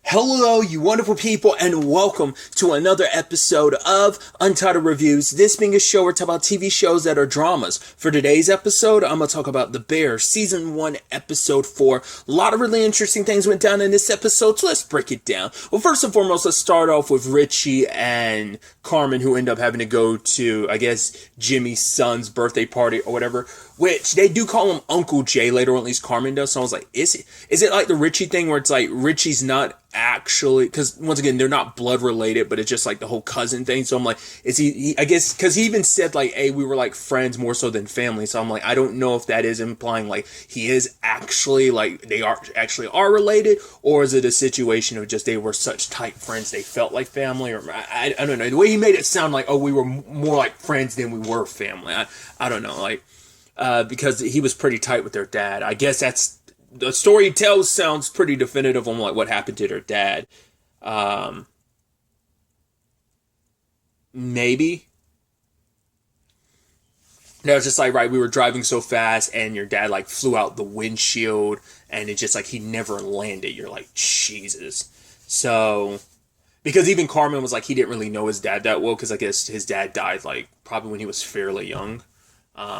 Hello, you wonderful people, and welcome to another episode of Untitled Reviews. This being a show where we talk about TV shows that are dramas. For today's episode, I'm going to talk about The Bear, Season 1, Episode 4. A lot of really interesting things went down in this episode, so let's break it down. Well, first and foremost, let's start off with Richie and Carmen, who end up having to go to, I guess, Jimmy's son's birthday party or whatever, which they do call him Uncle Jay later, or at least Carmen does. So I was like, is it like the Richie thing where it's like Richie's not actually, because once again they're not blood related, but it's just like the whole cousin thing. So I'm like, is he I guess because he even said like, hey, we were like friends more so than family. So I'm like, I don't know if that is implying like he is actually like they are related, or is it a situation of just they were such tight friends they felt like family, or I don't know. The way he made it sound like, oh, we were more like friends than we were family. I don't know, like because he was pretty tight with their dad. I guess that's the story he tells sounds pretty definitive on like what happened to their dad. Maybe. No, it's just like, right, we were driving so fast and your dad like flew out the windshield and it's just like he never landed. You're like, Jesus. So, because even Carmen was like, he didn't really know his dad that well because I guess his dad died like probably when he was fairly young.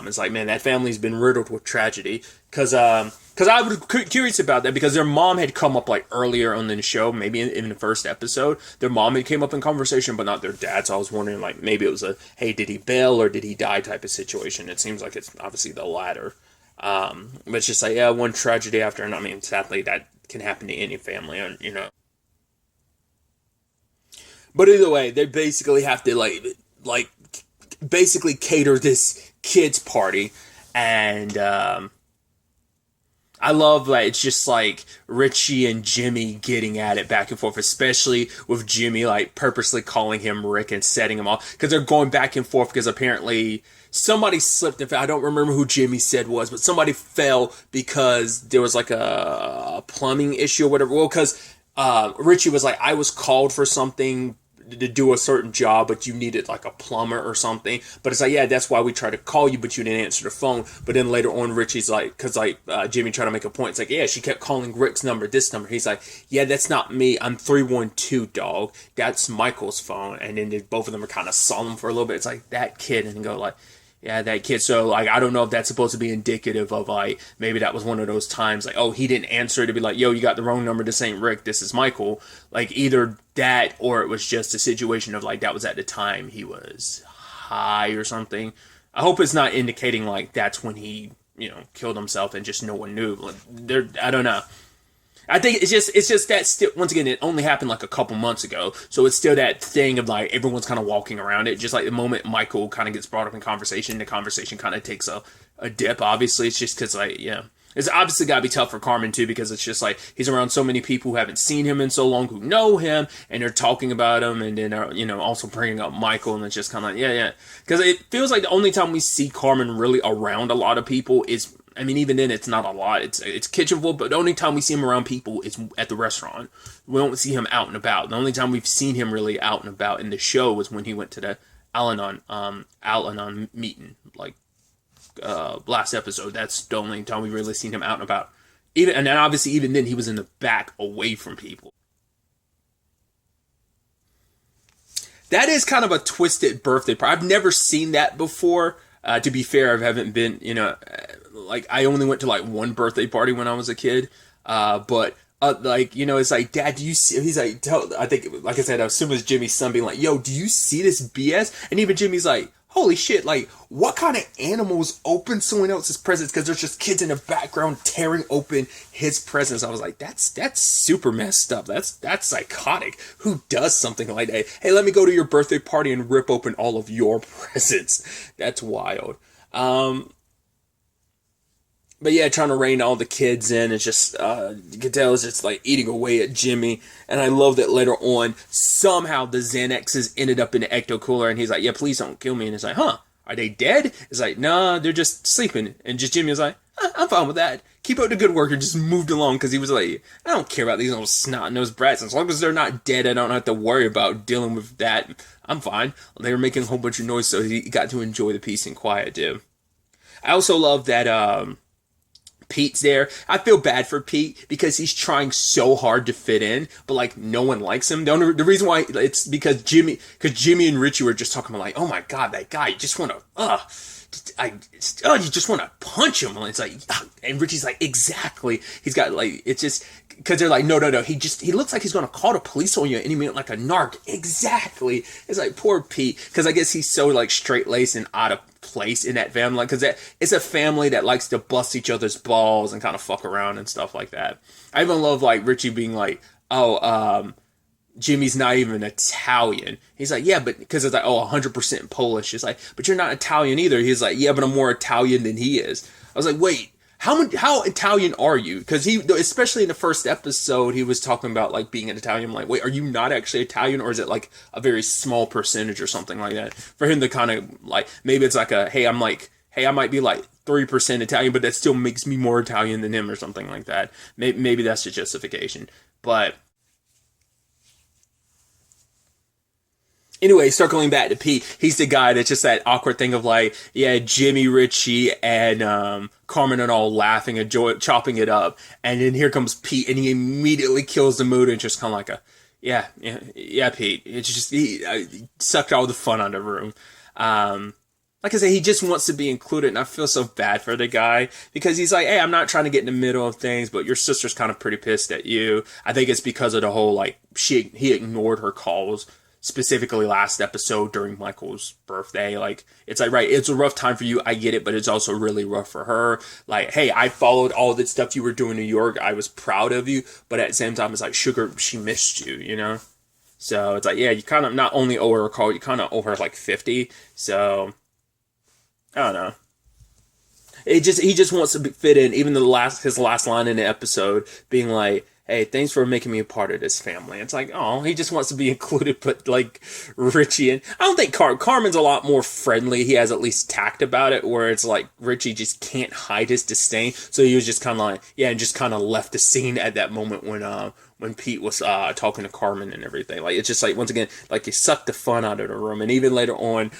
It's like, man, that family's been riddled with tragedy. Because I was curious about that because their mom had come up like earlier on the show, maybe in the first episode. Their mom had came up in conversation, but not their dad. So I was wondering, like, maybe it was a, hey, did he bail or did he die type of situation. It seems like it's obviously the latter. But it's just like, yeah, one tragedy after, and I mean, sadly, that can happen to any family, you know. But either way, they basically have to like basically cater this kids party, and I love that it's just like Richie and Jimmy getting at it back and forth, especially with Jimmy like purposely calling him Rick and setting him off because they're going back and forth because apparently somebody slipped and fell. I don't remember who Jimmy said was, but somebody fell because there was like a plumbing issue or whatever. Well, because Richie was like, I was called for something to do a certain job, but you needed like a plumber or something. But it's like, yeah, that's why we tried to call you, but you didn't answer the phone. But then later on, Richie's like, because like Jimmy tried to make a point. It's like, yeah, she kept calling Rick's number, this number. He's like, yeah, that's not me. I'm 312, dog. That's Michael's phone. And then both of them are kind of solemn for a little bit. It's like, that kid. And then go like, yeah, that kid. So, like, I don't know if that's supposed to be indicative of, like, maybe that was one of those times, like, oh, he didn't answer to be like, yo, you got the wrong number. This ain't Rick. This is Michael. Like, either that or it was just a situation of, like, that was at the time he was high or something. I hope it's not indicating, like, that's when he, killed himself and just no one knew. Like, I don't know. I think it's just that still, once again, it only happened like a couple months ago. So it's still that thing of like, everyone's kind of walking around it. Just like the moment Michael kind of gets brought up in conversation, the conversation kind of takes a dip. Obviously, it's just because like, yeah, it's obviously got to be tough for Carmen too, because it's just like, he's around so many people who haven't seen him in so long, who know him, and they're talking about him, and then, also bringing up Michael, and it's just kind of like, yeah. Because it feels like the only time we see Carmen really around a lot of people is, I mean, even then, it's not a lot. It's kitchen full, but the only time we see him around people is at the restaurant. We don't see him out and about. The only time we've seen him really out and about in the show was when he went to the Al-Anon meeting, like last episode. That's the only time we really seen him out and about. And then obviously, even then, he was in the back, away from people. That is kind of a twisted birthday party. I've never seen that before. To be fair, I haven't been, like, I only went to, like, one birthday party when I was a kid, but, it's like, Dad, do you see, he's like, I think, like I said, I assume it was Jimmy's son being like, yo, do you see this BS? And even Jimmy's like, holy shit, like, what kind of animals open someone else's presents? Because there's just kids in the background tearing open his presents. I was like, that's super messed up. That's psychotic. Who does something like that? Hey, let me go to your birthday party and rip open all of your presents. That's wild. But yeah, trying to rein all the kids in, it's just, you can tell it's just like eating away at Jimmy. And I love that later on, somehow the Xanaxes ended up in the ecto cooler, and he's like, yeah, please don't kill me. And it's like, huh, are they dead? It's like, nah, they're just sleeping. And just Jimmy was like, I'm fine with that. Keep up the good work, and just moved along, because he was like, I don't care about these little snot-nosed brats. As long as they're not dead, I don't have to worry about dealing with that. I'm fine. They were making a whole bunch of noise, so he got to enjoy the peace and quiet, too. I also love that, Pete's there. I feel bad for Pete because he's trying so hard to fit in, but like no one likes him. The reason why it's because Jimmy and Richie were just talking about like, oh my god, that guy, you just want to, you just want to punch him. And it's like, and Richie's like, exactly. He's got like, it's just because they're like, no, he looks like he's gonna call the police on you any minute, like a narc. Exactly. It's like poor Pete, because I guess he's so like straight laced and out of place in that family, because it's a family that likes to bust each other's balls and kind of fuck around and stuff like that. I even love like Richie being like, Jimmy's not even Italian. He's like, yeah, but because it's like, 100% Polish. It's like, but you're not Italian either. He's like, yeah, but I'm more Italian than he is. I was like, wait, how Italian are you? Because he, especially in the first episode, he was talking about like being an Italian. I'm like, wait, are you not actually Italian, or is it like a very small percentage or something like that? For him to kind of like, maybe it's like hey, I might be like 3% Italian, but that still makes me more Italian than him or something like that. Maybe that's the justification, but. Anyway, circling back to Pete, he's the guy that's just that awkward thing of like, yeah, Jimmy, Richie, and Carmen and all laughing and chopping it up. And then here comes Pete, and he immediately kills the mood and just kind of like yeah, Pete. It's just, he sucked all the fun out of the room. Like I said, he just wants to be included, and I feel so bad for the guy, because he's like, hey, I'm not trying to get in the middle of things, but your sister's kind of pretty pissed at you. I think it's because of the whole, like, he ignored her calls, specifically last episode during Michael's birthday. Like, it's like, right, it's a rough time for you, I get it, but it's also really rough for her. Like, hey, I followed all the stuff you were doing in New York, I was proud of you, but at the same time, it's like, sugar, she missed you, you know? So, it's like, yeah, you kind of not only owe her a call, you kind of owe her, like, 50, so, I don't know. He just wants to fit in, even his last line in the episode, being like, hey, thanks for making me a part of this family. It's like, he just wants to be included, but like Richie, and I don't think Carmen's a lot more friendly. He has at least tact about it, where it's like Richie just can't hide his disdain. So he was just kind of like, yeah, and just kind of left the scene at that moment when Pete was talking to Carmen and everything. Like, it's just like, once again, like, he sucked the fun out of the room. And even later on,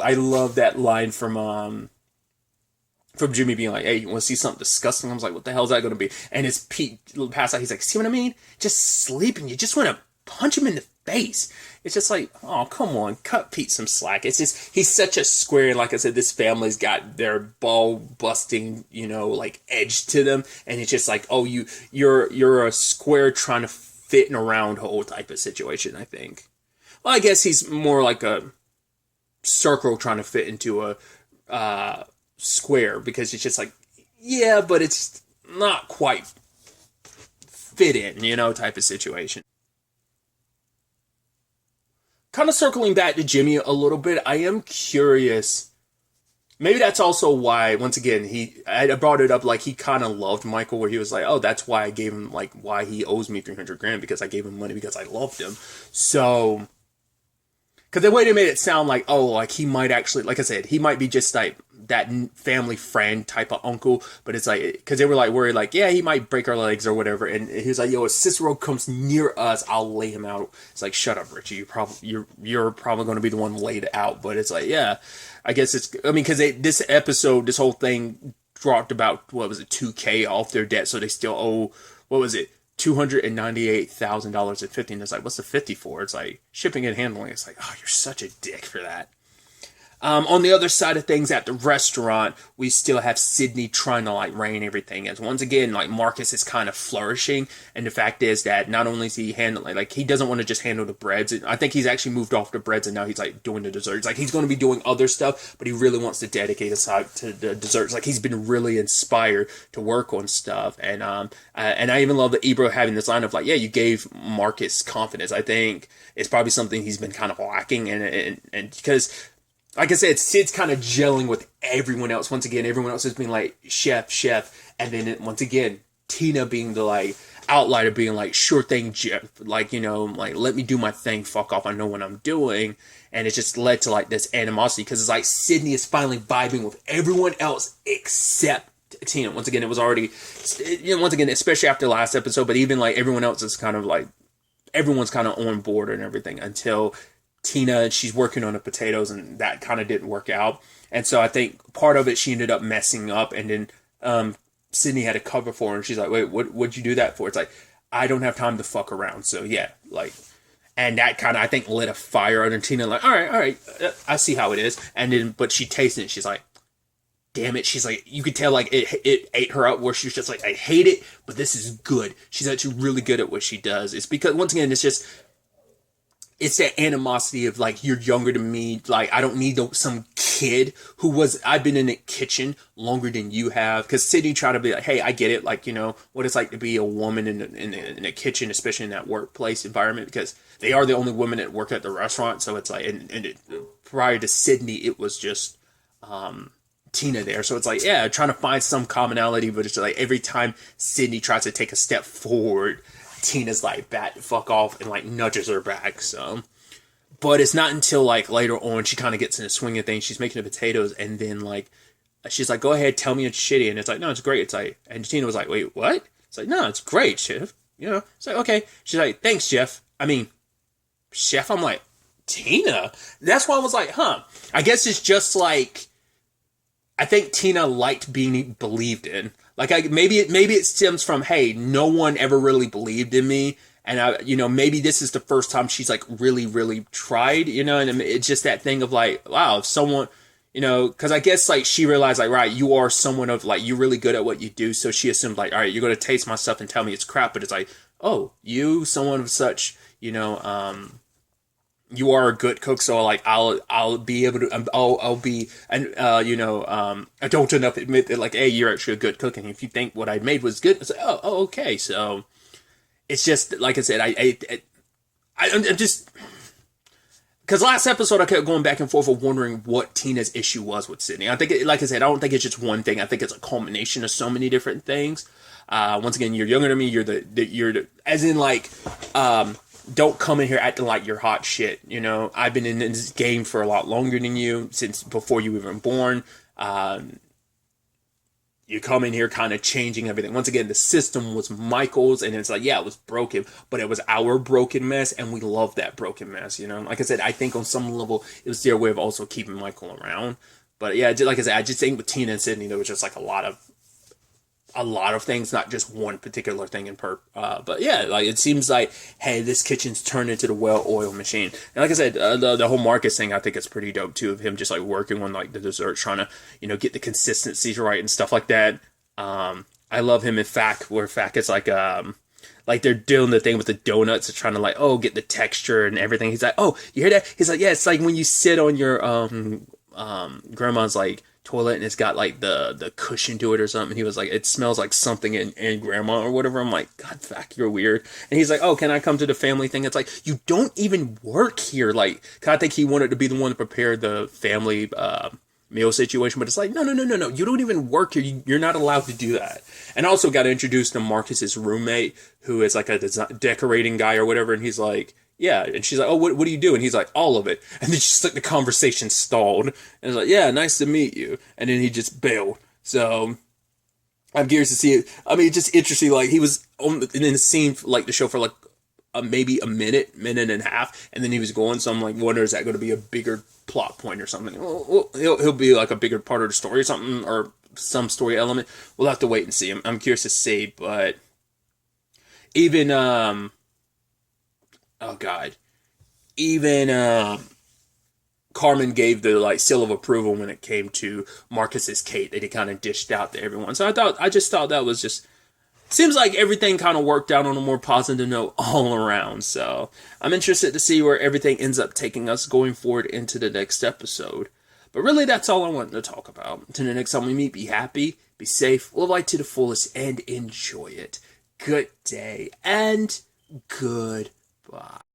I love that line from Jimmy being like, hey, you want to see something disgusting? I was like, what the hell is that going to be? And it's Pete passed out. He's like, see what I mean? Just sleeping. You just want to punch him in the face. It's just like, oh, come on. Cut Pete some slack. It's just, he's such a square. Like I said, this family's got their ball busting, like edge to them. And it's just like, oh, you're a square trying to fit in a round hole type of situation, I think. Well, I guess he's more like a circle trying to fit into a square, because it's just like, yeah, but it's not quite fit in, type of situation. Kind of circling back to Jimmy a little bit, I am curious. Maybe that's also why, once again, I brought it up, like, he kind of loved Michael, where he was like, oh, that's why I gave him, like, why he owes me $300,000, because I gave him money because I loved him. So, because the way they made it sound like, oh, like, he might actually, like I said, he might be just like that family friend type of uncle, but it's like, because they were like worried, like, yeah, he might break our legs or whatever, and he was like, yo, if Cicero comes near us, I'll lay him out. It's like, shut up, Richie, you're probably going to be the one laid out. But it's like, yeah, I guess it's, I mean, because this episode, this whole thing dropped about, what was it, $2,000 off their debt, so they still owe, what was it, $298,000 at 50, and it's like, what's the 50 for? It's like, shipping and handling. It's like, oh, you're such a dick for that. On the other side of things, at the restaurant, we still have Sydney trying to, like, rein everything in. Once again, like, Marcus is kind of flourishing, and the fact is that not only is he handling, like, he doesn't want to just handle the breads. I think he's actually moved off the breads, and now he's, like, doing the desserts. Like, he's going to be doing other stuff, but he really wants to dedicate his time to the desserts. Like, he's been really inspired to work on stuff, and I even love the Ebro having this line of, like, yeah, you gave Marcus confidence. I think it's probably something he's been kind of lacking, and because, like I said, Sid's kind of gelling with everyone else. Once again, everyone else is being like, chef. And then once again, Tina being the, like, outlier, being like, sure thing, Jeff. Like, like, let me do my thing. Fuck off. I know what I'm doing. And it just led to, like, this animosity, because it's like Sydney is finally vibing with everyone else except Tina. Once again, it was already, once again, especially after the last episode, but even, like, everyone else is kind of like, everyone's kind of on board and everything until Tina, she's working on the potatoes, and that kind of didn't work out. And so I think part of it, she ended up messing up, and then Sydney had to cover for her, and she's like, wait, what'd you do that for? It's like, I don't have time to fuck around. So yeah, like, and that kind of, I think, lit a fire under Tina. Like, all right, I see how it is. And then, but she tasted it. She's like, damn it. She's like, you could tell, like, it ate her up, where she was just like, I hate it, but this is good. She's actually really good at what she does. It's because, once again, it's that animosity of, like, you're younger than me. Like, I don't need some kid I've been in the kitchen longer than you have. Because Sydney tried to be like, hey, I get it. Like, what it's like to be a woman in a kitchen, especially in that workplace environment, because they are the only women that work at the restaurant. So it's like, prior to Sydney, it was just Tina there. So it's like, yeah, trying to find some commonality, but it's like every time Sydney tries to take a step forward, Tina's like, bat the fuck off, and like nudges her back. So, but it's not until like later on she kind of gets in the swing of things. She's making the potatoes, and then like she's like, go ahead, tell me it's shitty. And it's like, no, it's great. It's like, and Tina was like, wait, what? It's like, no, it's great, chef. It's like, okay. She's like, thanks, chef. Chef. I'm like, Tina? That's why I was like, huh. I guess it's just like, I think Tina liked being believed in. Like, maybe it stems from, hey, no one ever really believed in me, and maybe this is the first time she's like really, really tried, and it's just that thing of like, wow, if someone, because I guess like she realized like, right, you are someone of like, you're really good at what you do, so she assumed like, all right, you're gonna taste my stuff and tell me it's crap, but it's like, oh, you, someone of such, you are a good cook, so like I'll be able to I'll be, and adult enough to admit that like, hey, you're actually a good cook, and if you think what I made was good, it's like, oh okay. So it's just like I said, I'm just, because last episode I kept going back and forth of wondering what Tina's issue was with Sydney. I think like I said, I don't think it's just one thing. I think it's a culmination of so many different things. Once again, you're younger than me. You're the as in like don't come in here acting like you're hot shit. I've been in this game for a lot longer than you, since before you were even born. You come in here kind of changing everything. Once again, the system was Michael's, and it's like, yeah, it was broken, but it was our broken mess, and we love that broken mess. Like I said, I think on some level it was their way of also keeping Michael around. But yeah, like I said, I just think with Tina and Sydney, there was just like a lot of things, not just one particular thing but yeah, like it seems like, hey, this kitchen's turned into the well-oiled machine. And like I said, the whole Marcus thing, I think it's pretty dope too, of him just like working on like the desserts, trying to get the consistencies right and stuff like that. I love him in fact, where fact it's like they're doing the thing with the donuts, and trying to like, oh, get the texture and everything. He's like, oh, you hear that? He's like, yeah, it's like when you sit on your grandma's like toilet, and it's got like the cushion to it or something. He was like, it smells like something in grandma or whatever. I'm like, God, fuck, you're weird. And he's like, oh, can I come to the family thing? It's like, you don't even work here. Like, I think he wanted to be the one to prepare the family meal situation, but it's like, no, you don't even work here. You're not allowed to do that. And I also got introduced to Marcus's roommate, who is like a decorating guy or whatever, and he's like, yeah, and she's like, oh, what do you do? And he's like, all of it. And then just like the conversation stalled. And it's like, yeah, nice to meet you. And then he just bailed. So I'm curious to see it. It's just interesting. Like, he was in the scene, like the show for like maybe a minute and a half, and then he was going. So I'm like, wonder, is that going to be a bigger plot point or something? Well, he'll be like a bigger part of the story or something, or some story element. We'll have to wait and see. I'm curious to see, but even oh God, even Carmen gave the like seal of approval when it came to Marcus's Kate that he kind of dished out to everyone. So I just thought that was just, seems like everything kind of worked out on a more positive note all around. So I'm interested to see where everything ends up taking us going forward into the next episode. But really, that's all I wanted to talk about. Until the next time we meet, be happy, be safe, live life to the fullest, and enjoy it. Good day and goodbye.